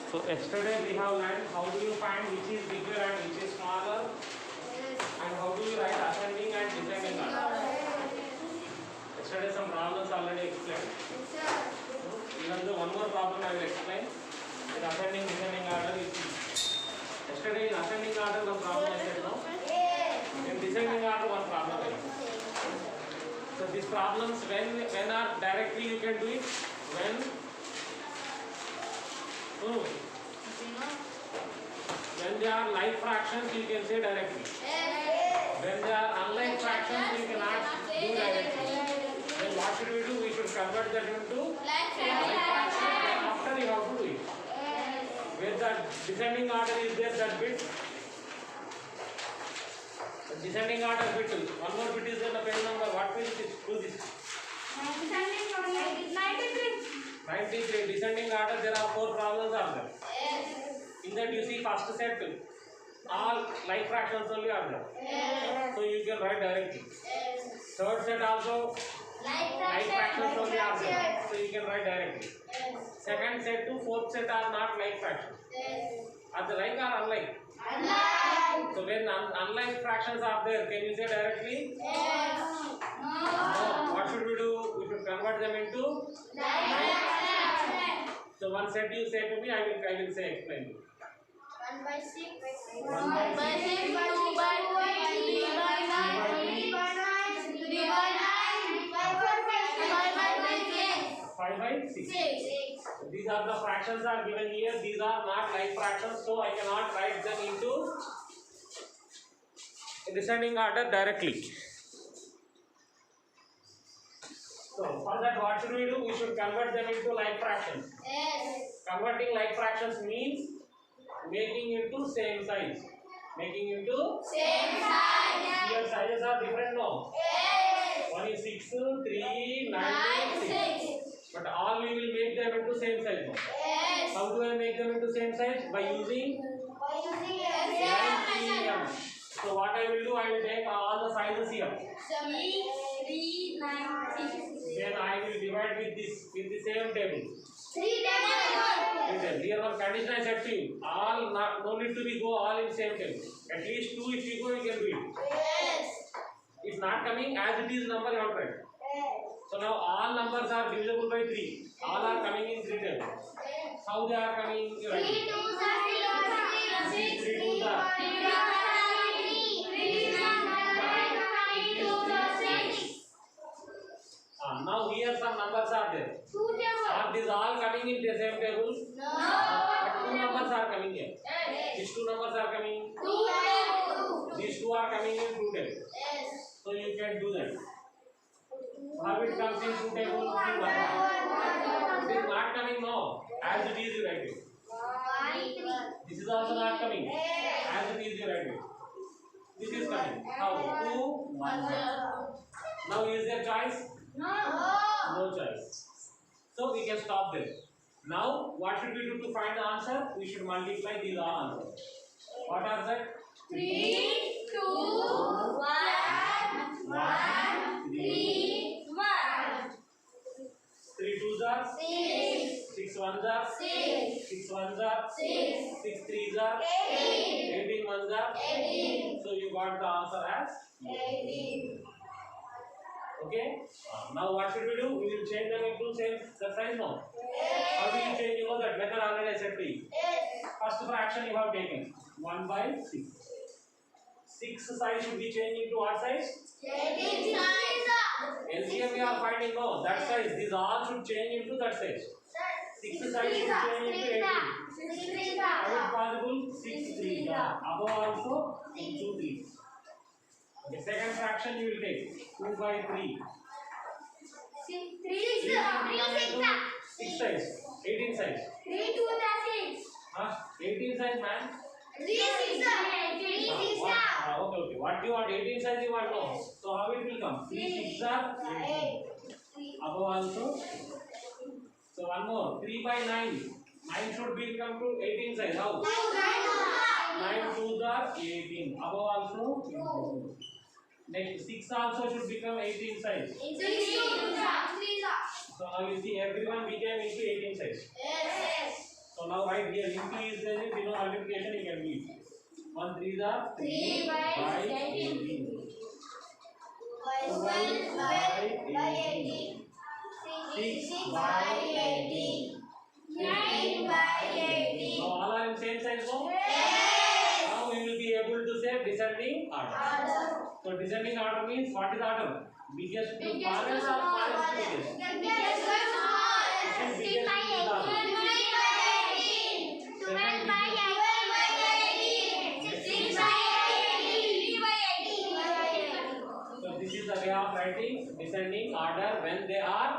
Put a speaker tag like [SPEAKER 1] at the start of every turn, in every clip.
[SPEAKER 1] So yesterday we have learned how do you find which is bigger and which is smaller, and how do you write ascending and descending order. Yesterday some problems already explained. Even though one more problem I will explain. In ascending descending order is yesterday in ascending order one problem I said no. In descending order one problem I said. So these problems when are directly you can do it when they are like fractions you can say directly. When they are unlike fractions you cannot do directly. Then what should we do? We should convert that into like fractions. Then after you have to do it. Where the descending order is there, that bit. The descending order bit. One more bit is there, the page number. What will it do this? 93. Descending order, there are 4 problems are there. In that you see first set, all like fractions only are there. So you can write directly. Third set also like fractions only are there. So you can write directly. Second set to fourth set are not like fractions. Are they like or unlike? Unlike. So when unlike fractions are there, can you say directly? Yes. No. What should we do? We should convert them into like fractions. So one set you say to me, I will say explain you.
[SPEAKER 2] 1 by 6.
[SPEAKER 1] 1 by 6.
[SPEAKER 2] 2 by 3 by 9 3 by 9 5 by 6
[SPEAKER 1] These are the fractions are given here. These are not like fractions, so I cannot write them into descending order directly. So for that, what should we do? We should convert them into like fractions.
[SPEAKER 2] Yes.
[SPEAKER 1] Converting like fractions means making into same size. Making into
[SPEAKER 2] Same size.
[SPEAKER 1] Here sizes are different, no?
[SPEAKER 2] Yes.
[SPEAKER 1] One is 6, 3, 9, 6. But all we will make them into same size.
[SPEAKER 2] Yes.
[SPEAKER 1] How do I make them into same size? By using LCM. So what I will do, I will take all the sizes here.
[SPEAKER 2] 3, 9, 6.
[SPEAKER 1] Then I will divide with the same table.
[SPEAKER 2] 3 tables.
[SPEAKER 1] Here one condition I said to you. All no need to be go all in same table. At least 2 if you go, you can do it.
[SPEAKER 2] Yes.
[SPEAKER 1] If not coming as it is number you have to write. So now all numbers are divisible by 3. All are coming in 3 tables. How they are coming?
[SPEAKER 2] 3 2s are 6.
[SPEAKER 1] 3 2s are
[SPEAKER 2] 6.
[SPEAKER 1] Now here some numbers are there.
[SPEAKER 2] 2 tables.
[SPEAKER 1] Are these all coming in the same table?
[SPEAKER 2] No.
[SPEAKER 1] But 2 numbers are coming here. These 2 numbers are coming.
[SPEAKER 2] 2 tables.
[SPEAKER 1] These 2 are coming in 2 tables.
[SPEAKER 2] Yes.
[SPEAKER 1] So you can do that. How it comes in 2 tables? It is not coming now. As it is you write it. This is also not coming. As it is you write it. This is coming. How? 2, 1. Now is there choice? No choice. So we can stop there. Now what should we do to find the answer? We should multiply these all answers. What are that?
[SPEAKER 2] 3 2 1 1 3 1.
[SPEAKER 1] 3 2s are
[SPEAKER 2] 6
[SPEAKER 1] 6 1s are
[SPEAKER 2] 6
[SPEAKER 1] 6 1s are
[SPEAKER 2] 6
[SPEAKER 1] 6 3s are
[SPEAKER 2] 8
[SPEAKER 1] 18 1s are
[SPEAKER 2] 18
[SPEAKER 1] So you got the answer as
[SPEAKER 2] 18.
[SPEAKER 1] okay. Now what should we do? We will change them into same size now. How do you change? You know that method already I said to you. First fraction you have taken 1 by 6. 6 size should be changed into what size?
[SPEAKER 2] 18 size.
[SPEAKER 1] LCM we are finding now that size. These all should change into that size. 6 size should change into 18. How is possible? 6 3. Yeah. Above also into 3. Okay. Second fraction you will take 2 by 3. 6 size. 18 size. 18 size, man. Okay. What do you want? 18 size you want? No. So how it will come? 3 6 are 18. Above also. So one more. 3 by 9. 9 should become to 18 size. How? 9 2s are 18. Above also. Next 6 also should become 18 size. So now you see everyone became into 18 size.
[SPEAKER 2] Yes.
[SPEAKER 1] So now now right here into is there is multiplication you can use. 1 3s are 3 by 18. 12 by 18. 6 by 18. 9 by 18. Now all are in same size, no?
[SPEAKER 2] Yes.
[SPEAKER 1] Now we will be able to say descending order. So descending order means what is order? Biggest to smallest or smallest to biggest?
[SPEAKER 2] Biggest to smallest. 16 by 18. 12 by 18. 16 by 18. 3 by 18.
[SPEAKER 1] So this is the way of writing descending order when they are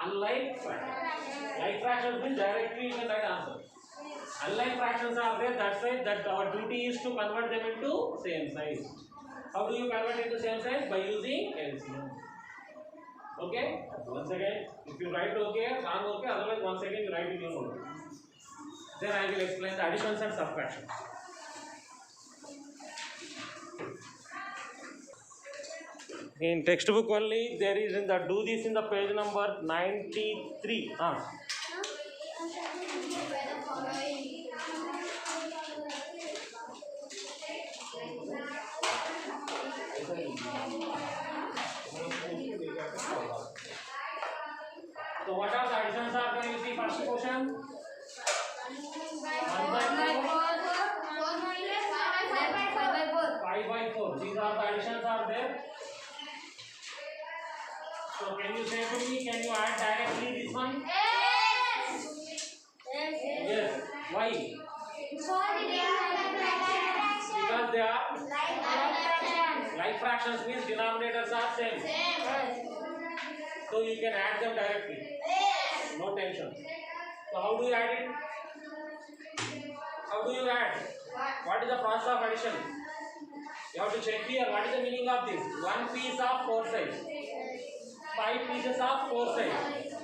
[SPEAKER 1] unlike fractions. Like fractions means directly you can write answer. Unlike fractions are there, that's why that our duty is to convert them into same size. How do you convert into same size? By using LCM. Okay? Once again, if you write okay, wrong okay, otherwise once again you write in your note. Then I will explain the additions and subtractions. In textbook only there is in the do this in the page number 93. So what are the additions are there? You see first question. 5 by 4. These are the additions are there. So can you say to me, can you add directly this one?
[SPEAKER 2] Yes.
[SPEAKER 1] Yes. Why? Because they are like fractions means denominators are same. So you can add them directly. No tension. So how do you add it? How do you add? What is the process of addition? You have to check here what is the meaning of this. One piece of 4 sides. 5 pieces of 4 sides.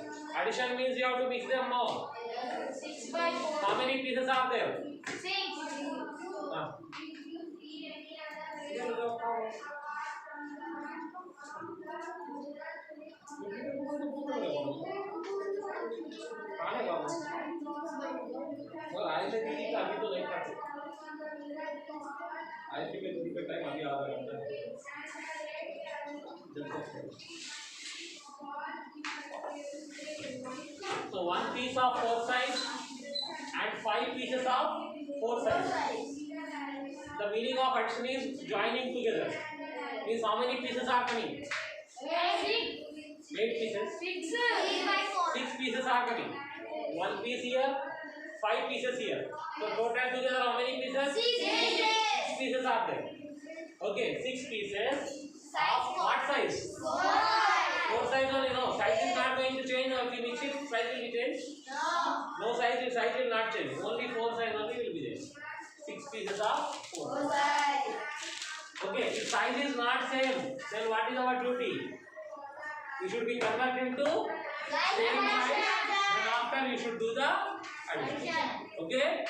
[SPEAKER 1] Addition means you have to mix them now.
[SPEAKER 2] 6 by 4.
[SPEAKER 1] How many pieces are there?
[SPEAKER 2] 6.
[SPEAKER 1] So 1 piece of 4 sides and 5 pieces of 4 sides. The meaning of addition is joining together. Means how many pieces are coming? 8 pieces. 6 pieces are coming. 1 piece here, 5 pieces here. So total together how many pieces? 6 pieces are there. Okay, 6 pieces of what size? 4 size only. No, size is not going to change. If you mix it, size will be changed. No size will not change. Only 4 size only will be there. 6 pieces of 4. Okay, if size is not same, then what is our duty? We should be converted into same size. And after you should do the addition. Okay?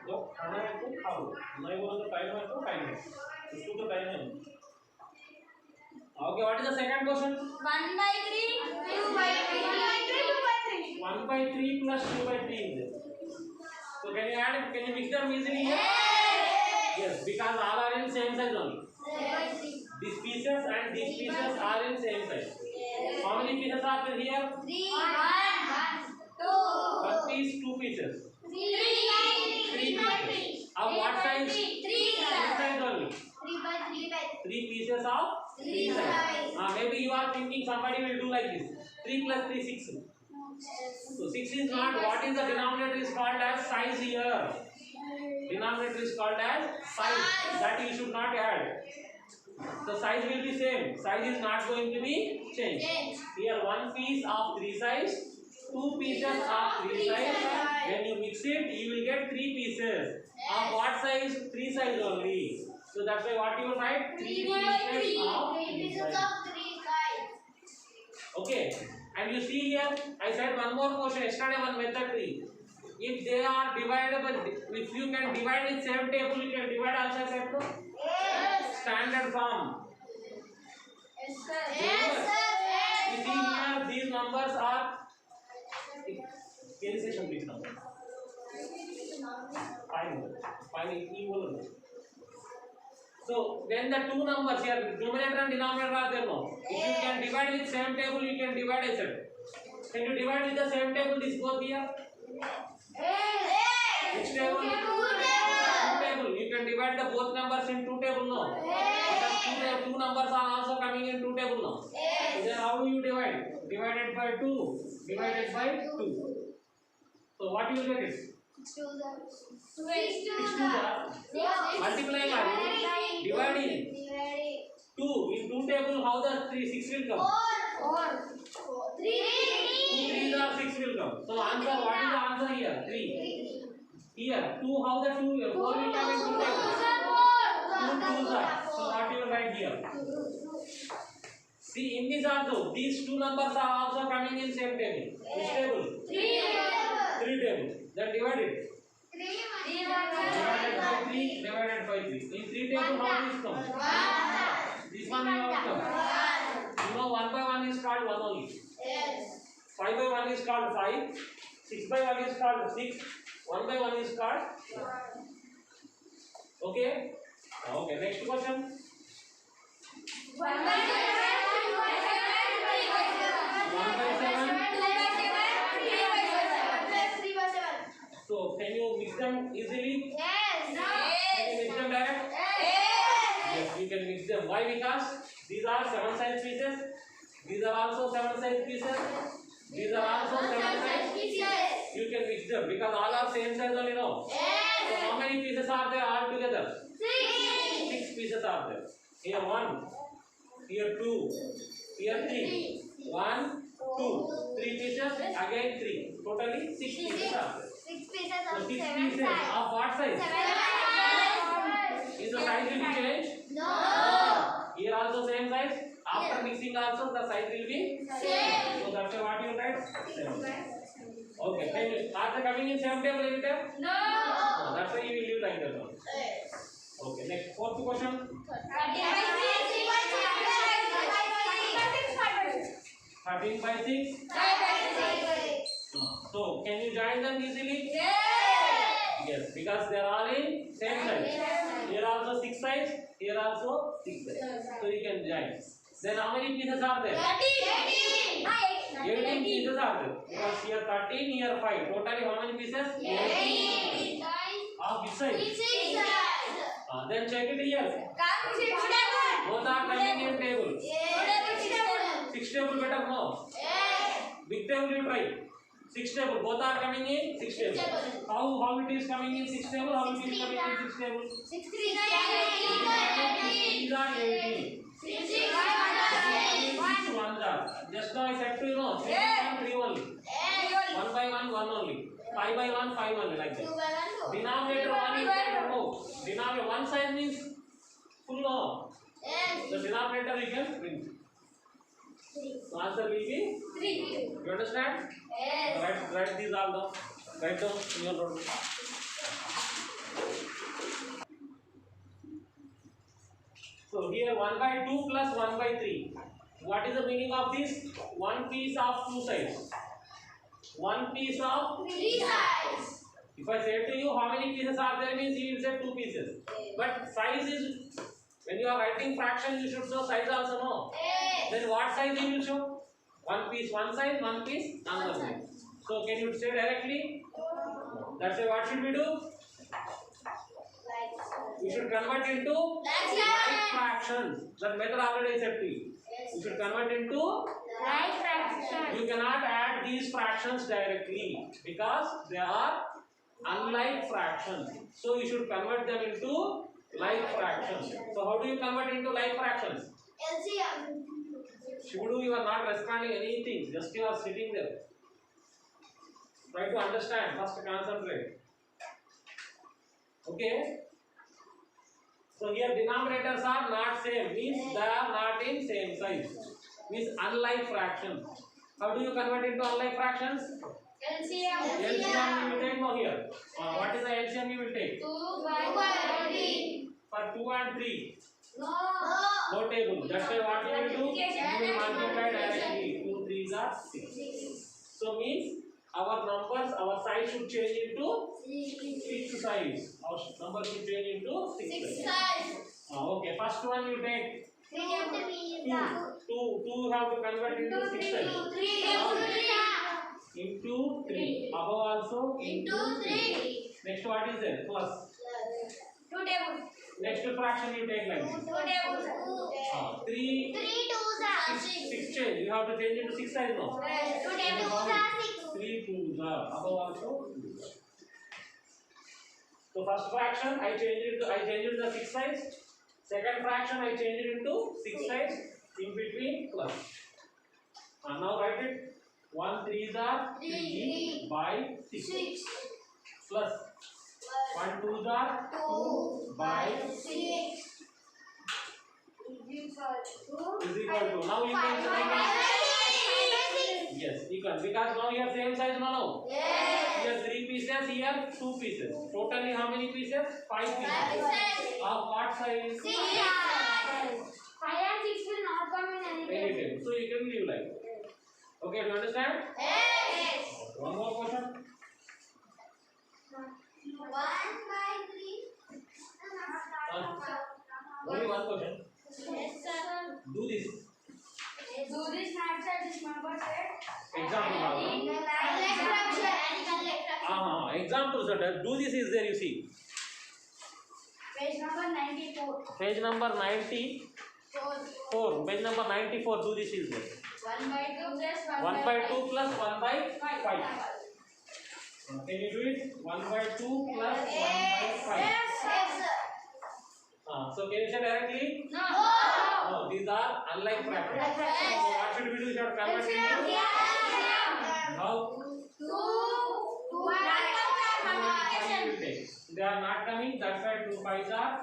[SPEAKER 1] तो खाना है तो खाओ नहीं बोलो तो time है तो टाइम है इसको तो टाइम है okay what is the second question
[SPEAKER 2] 1 by 3 2 by 3
[SPEAKER 1] 1 by 3 plus 2 by 3 is there. So can you mix them easily here? Yes, because all are in same size only. These pieces and these pieces are in same size. How many pieces are there here?
[SPEAKER 2] 3 1 2
[SPEAKER 1] One piece, 2 pieces.
[SPEAKER 2] 3
[SPEAKER 1] pieces. Of what size?
[SPEAKER 2] 3
[SPEAKER 1] size only. 3 pieces of 3 size. Maybe you are thinking somebody will do like this. 3 plus 3 6. So 6 is not. What is the denominator is called as size here. Denominator is called as size. That you should not add. The size will be same. Size is not going to be changed. Here 1 piece of 3 size. 2 pieces of 3 size. When you mix it, you will get 3 pieces. Of what size? 3 size only. So that's why what you will write? 3 pieces of 3 size. Okay. And you see here, I said one more question. Yesterday one method tree. If they are dividable, if you can divide in same table, you can divide also set to standard form.
[SPEAKER 2] Yes, sir.
[SPEAKER 1] You see here, these numbers are. Scale section please now. Fine. Equal. So when the two numbers here, numerator and denominator are there now. If you can divide with same table, you can divide as well. Can you divide with the same table? This both here. Which table? Two table. You can divide the both numbers in two table now. Because two numbers are also coming in two table now. So then how do you divide? Divided by 2. Divided by 2. So what you will get is? 6 multiplying or dividing? 2 in 2 table, how the 6 will come? 2 3s are 6 will come. So answer, what is the answer here? 3. Here 2, how the 2 4 will come in 2 table? 2 2s are. So what you will write here? See, in this also, these two numbers are also coming in same table. Which table? 3 table. Then divide it. Divided by 3. Divided by 3. In 3 table, how this comes? This one will also come. You know, 1 by 1 is called 1 only. 5 by 1 is called 5. 6 by 1 is called 6. 1 by 1 is called 1. Okay? Okay, next question. 1 by 7. So can you mix them easily?
[SPEAKER 2] Yes.
[SPEAKER 1] Can you mix them direct? Yes, you can mix them. Why? Because these are 7 size pieces. These are also 7 size pieces. These are also 7 size pieces. You can mix them because all are same size only now. So how many pieces are there all together? 6 pieces are there. Here 1, here 2, here 3. 1, 2, 3 pieces, again 3. Totally 6 pieces are there.
[SPEAKER 2] 6 pieces
[SPEAKER 1] So
[SPEAKER 2] of
[SPEAKER 1] 6
[SPEAKER 2] 7
[SPEAKER 1] pieces
[SPEAKER 2] size.
[SPEAKER 1] of what size?
[SPEAKER 2] 7 size.
[SPEAKER 1] Is the size will be changed?
[SPEAKER 2] No.
[SPEAKER 1] Here also same size. After mixing also the size will be
[SPEAKER 2] Same.
[SPEAKER 1] So that's what you write. 7. Okay. Can you, are they coming in same table every time?
[SPEAKER 2] No.
[SPEAKER 1] That's why you will leave like that one. Okay. Next 4th question. 13 by 6. So can you join them easily? Yes, because they are all in same size. Here also 6 size. Here also 6 size. So you can join. Then how many pieces are there? 18 pieces are there. Because here 13, here 5. Totally how many pieces? 18. Of which size? Then check it here. Both are coming in table. 6 table better no. Big table you try. 6 table. Both are coming in 6 table. How it is coming in 6 table? How it is coming in 6 table? 6 are 18. 6 ones are. Just now I said to you know 3 1 3 only. 1 by 1 1 only. 5 by 1 5 only like that. Denominator 1 is there no. Denominator 1 size means full no. The denominator we can print. So answer will be 3. You understand?
[SPEAKER 2] Yes.
[SPEAKER 1] Write these all down. Write down in your note. So here 1 by 2 plus 1 by 3. What is the meaning of this? One piece of 2 sides. One piece of
[SPEAKER 2] 3 sides.
[SPEAKER 1] If I say to you how many pieces are there means you will say 2 pieces. But size is when you are writing fraction you should show size also no. Then what size you will show? One piece one side, one piece another side. So can you say directly? That's why what should we do? We should convert into like fractions. That method already I said to you. You should convert into
[SPEAKER 2] Like fraction.
[SPEAKER 1] You cannot add these fractions directly because they are unlike fractions. So you should convert them into like fractions. So how do you convert into like fractions?
[SPEAKER 2] LCM.
[SPEAKER 1] Shibudu, you are not responding anything. Just you are sitting there. Try to understand. First concentrate. Okay. So here denominators are not same. Means they are not in same size. Means unlike fractions. How do you convert into unlike fractions?
[SPEAKER 2] LCM.
[SPEAKER 1] LCM you will take now here. What is the LCM you will take?
[SPEAKER 2] 2 by 3.
[SPEAKER 1] For 2 and 3.
[SPEAKER 2] No.
[SPEAKER 1] No table. That's why what you will do? You will multiply directly. 2 3s are 6. So means our numbers, our size should change into 6 size. Our number should change into 6 size. Okay, first one you take 2. 2 you have to convert into 6 size. Into 3. Above also into 3. Next what is it? Plus.
[SPEAKER 2] 2 tables.
[SPEAKER 1] Next fraction you take like this.
[SPEAKER 2] 2 tables.
[SPEAKER 1] 3
[SPEAKER 2] 2s are
[SPEAKER 1] 6 change. You have to change into 6 size now.
[SPEAKER 2] 2 tables are 6.
[SPEAKER 1] 3 2s are above also. So first fraction I changed it to the 6 size. Second fraction I changed it into 6 size. In between plus. And now write it. 1 3s are 3 by 6. Plus 1 2s are 2 by 6. Is equal to. Now you can yes, equal because now you have same size now. Here 3 pieces, here 2 pieces. Totally how many pieces? 5 pieces. Of what size?
[SPEAKER 2] 5 and 6 will not come in any
[SPEAKER 1] Anything. So you can leave like that. Okay, do you understand?
[SPEAKER 2] Yes.
[SPEAKER 1] One more question.
[SPEAKER 2] 1 by 3.
[SPEAKER 1] Only one question.
[SPEAKER 2] Yes, sir.
[SPEAKER 1] Do this.
[SPEAKER 2] Do this maths at this number set.
[SPEAKER 1] Example. Examples that do this is there you see.
[SPEAKER 2] Page number 94.
[SPEAKER 1] Page number 94. Page number 94. Do this is there.
[SPEAKER 2] 1 by 2 plus
[SPEAKER 1] 1 by 2 plus 1 by 5. Can you do it? 1 by 2 plus 1 by 5.
[SPEAKER 2] Yes, sir.
[SPEAKER 1] So can you say directly?
[SPEAKER 2] No.
[SPEAKER 1] No, these are unlike fractions. So what should we do? We should convert into how?
[SPEAKER 2] 2
[SPEAKER 1] They are not coming. That's why 2 5s are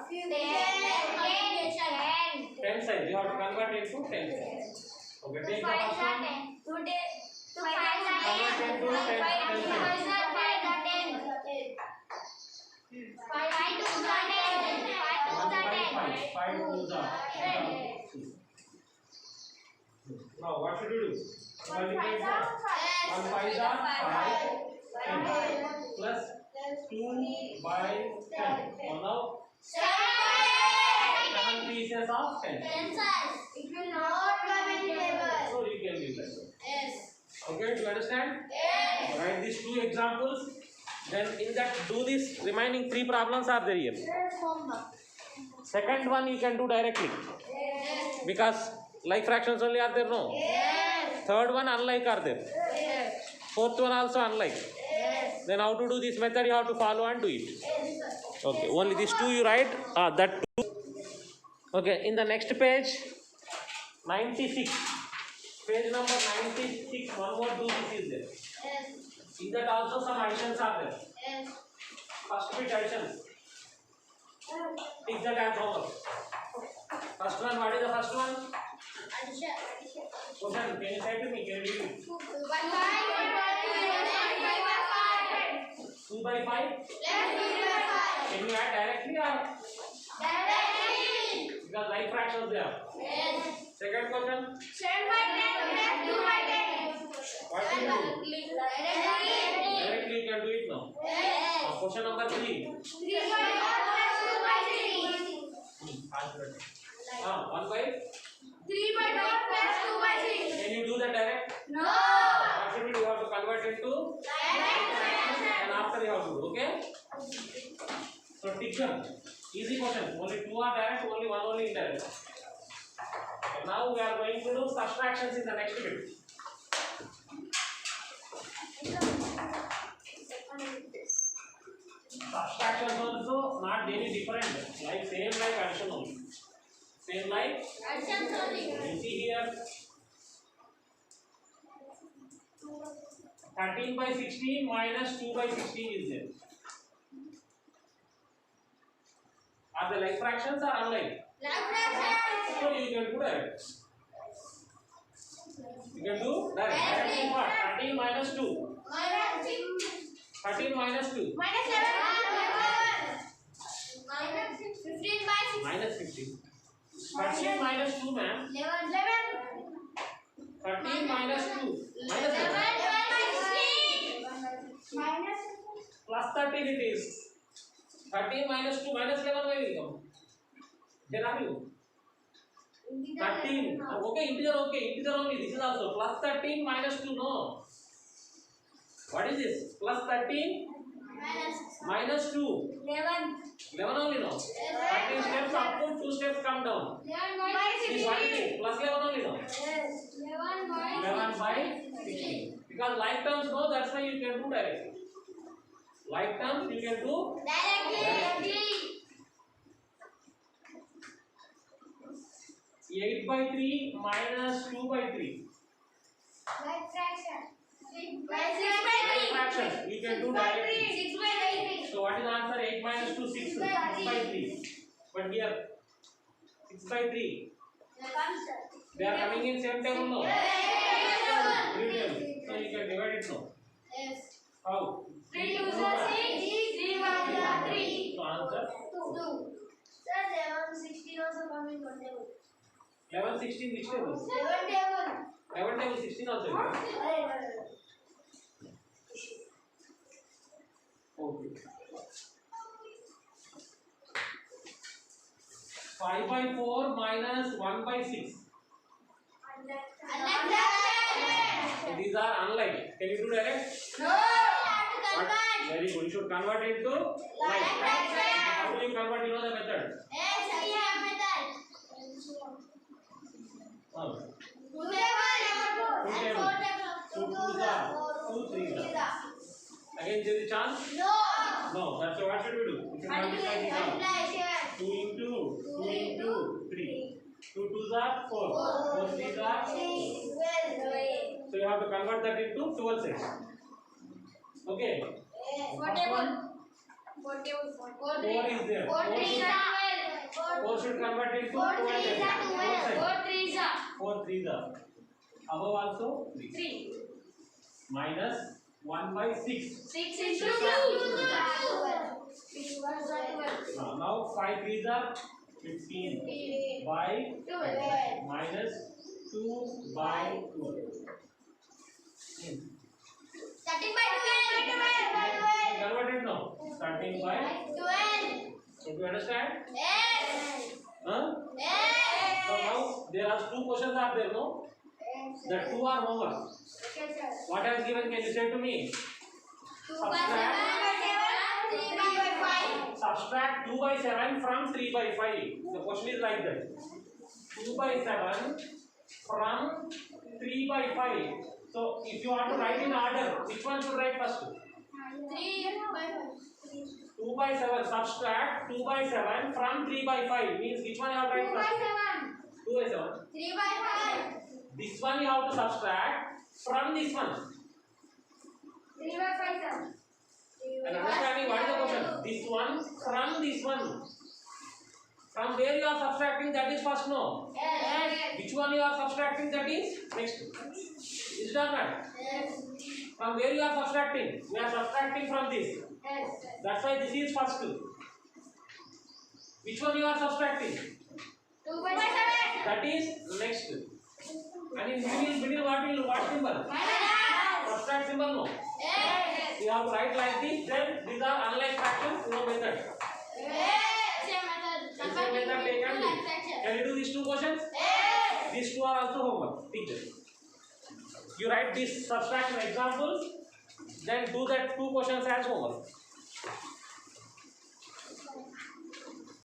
[SPEAKER 1] 10 size. You have to convert into 10 size. Okay, take the first one. Now what should you do? Multiply 1 5s are 5 plus 2 by 10. Now 7 pieces of 10.
[SPEAKER 2] It will not come in table.
[SPEAKER 1] So you can do that.
[SPEAKER 2] Yes.
[SPEAKER 1] Okay, do you understand?
[SPEAKER 2] Yes.
[SPEAKER 1] Write these 2 examples. Then in that do this remaining 3 problems are there here. Second one you can do directly.
[SPEAKER 2] Yes.
[SPEAKER 1] Because like fractions only are there, no?
[SPEAKER 2] Yes.
[SPEAKER 1] Third one unlike are there.
[SPEAKER 2] Yes.
[SPEAKER 1] Fourth one also unlike.
[SPEAKER 2] Yes.
[SPEAKER 1] Then how to do this method you have to follow and do it.
[SPEAKER 2] Yes, sir.
[SPEAKER 1] Okay, only these 2 you write. That 2. Okay, in the next page 96. Page number 96. One more do this is there.
[SPEAKER 2] Yes.
[SPEAKER 1] In that also some additions are there.
[SPEAKER 2] Yes.
[SPEAKER 1] First bit additions. Take that as homework. First one, what is the first one?
[SPEAKER 2] Addition.
[SPEAKER 1] Question, can you say to me? Can you read it?
[SPEAKER 2] 2 by 5.
[SPEAKER 1] 2 by 5? Can you add directly or? Because like fractions there.
[SPEAKER 2] Yes.
[SPEAKER 1] Second question.
[SPEAKER 2] 7 by 10 plus 2 by 10.
[SPEAKER 1] What do you do? Directly you can do it now.
[SPEAKER 2] Yes.
[SPEAKER 1] Question number 3.
[SPEAKER 2] 3 by 4 plus 2 by 3.
[SPEAKER 1] 1 by?
[SPEAKER 2] 3 by 4 plus 2 by 3.
[SPEAKER 1] Can you do that direct?
[SPEAKER 2] No.
[SPEAKER 1] What should we do? You have to convert into? And after you have to do, okay? So tick them. Easy question. Only 2 are direct, only 1 only indirect. Okay, now we are going to do subtractions in the next bit. Subtractions also not very different. Like same like addition only. Same like
[SPEAKER 2] Addition only.
[SPEAKER 1] you see here 13 by 16 minus 2 by 16 is there. Are they like fractions or unlike? So you can do that. You can do that. Directly what? 13 minus 2. 13 minus 2.
[SPEAKER 2] Minus 7. Minus 15 by 6.
[SPEAKER 1] Minus 15. 13 minus 2, ma'am.
[SPEAKER 2] 11.
[SPEAKER 1] 13 minus 2. Minus
[SPEAKER 2] 11
[SPEAKER 1] 7.
[SPEAKER 2] by 16.
[SPEAKER 1] Plus 13 it is. 13 minus 2 minus 11 where will come? Where are you? 13. Okay, integer only. This is also plus 13 minus 2. No. What is this? Plus 13 minus 2. 11 only. No. 13 steps upward, 2 steps come down. This what it is? Plus 11 only. No. 11 by 16. Because like terms no, that's why you can do directly. Like terms you can do directly. 8 by 3 minus 2 by 3.
[SPEAKER 2] Like
[SPEAKER 1] Fractions you can do directly. So what is the answer? 8 minus 2, 6. 6 by 3. But here 6 by 3. They are coming in same table no? Three table. So you can divide it no? How?
[SPEAKER 2] 3 2 3 1 3.
[SPEAKER 1] So answer
[SPEAKER 2] 2. Sir, 16 also coming one table.
[SPEAKER 1] 11, 16 which table?
[SPEAKER 2] 11 table.
[SPEAKER 1] 11 table 16 also. Okay. 5 by 4 minus 1 by 6. So these are unlike. Can you do direct?
[SPEAKER 2] No.
[SPEAKER 1] What? Very good. You should convert it to like. How do you convert? You know the method. Oh. 2 table. 2 2s are 2 3s are. Again there is chance? No. That's why what should we do? We should multiply these all. 2 into 2 into 3. 2 2s are 4. 4 3s are 6. So you have to convert that into 12 sets. Okay. First one 4 is there. 4 should convert into 12 sets. 4 3s are. Above also 3. Minus 1 by 6.
[SPEAKER 2] 6 into 2.
[SPEAKER 1] Now 5 3s are 15 by
[SPEAKER 2] 12.
[SPEAKER 1] minus 2 by 12.
[SPEAKER 2] 13 by 12.
[SPEAKER 1] Convert it now. 13 by
[SPEAKER 2] 12.
[SPEAKER 1] So do you understand?
[SPEAKER 2] Yes.
[SPEAKER 1] Huh?
[SPEAKER 2] Yes.
[SPEAKER 1] So now there are 2 questions are there, no? The 2 are homework.
[SPEAKER 2] Okay, sir.
[SPEAKER 1] What I has given? Can you say to me?
[SPEAKER 2] 2 by 7, 3 by 5.
[SPEAKER 1] Subtract 2 by 7 from 3 by 5. The question is like that. 2 by 7 from 3 by 5. So if you want to write in order, which one should write first?
[SPEAKER 2] 3 by 5.
[SPEAKER 1] 2 by 7. Subtract 2 by 7 from 3 by 5. Means which one you have to
[SPEAKER 2] 2
[SPEAKER 1] write
[SPEAKER 2] by
[SPEAKER 1] first?
[SPEAKER 2] 7.
[SPEAKER 1] 2 by 7.
[SPEAKER 2] 3 by 5.
[SPEAKER 1] This one you have to subtract from this one.
[SPEAKER 2] 3 by 5, sir.
[SPEAKER 1] And understanding what is the question? This one from this one. From where you are subtracting, that is first no.
[SPEAKER 2] Yes.
[SPEAKER 1] Which one you are subtracting, that is next. Is it not right?
[SPEAKER 2] Yes.
[SPEAKER 1] From where you are subtracting? We are subtracting from this.
[SPEAKER 2] Yes.
[SPEAKER 1] That's why this is first. Which one you are subtracting?
[SPEAKER 2] 2 by 7.
[SPEAKER 1] That is next. And in middle what symbol?
[SPEAKER 2] Minus.
[SPEAKER 1] Subtract symbol no.
[SPEAKER 2] Yes.
[SPEAKER 1] You have to write like this. Then these are unlike fractions. No method.
[SPEAKER 2] Yes. Same method.
[SPEAKER 1] Same method taken. Can you do these 2 questions?
[SPEAKER 2] Yes.
[SPEAKER 1] These 2 are also homework. Teacher. You write these subtraction examples. Then do that 2 questions as homework.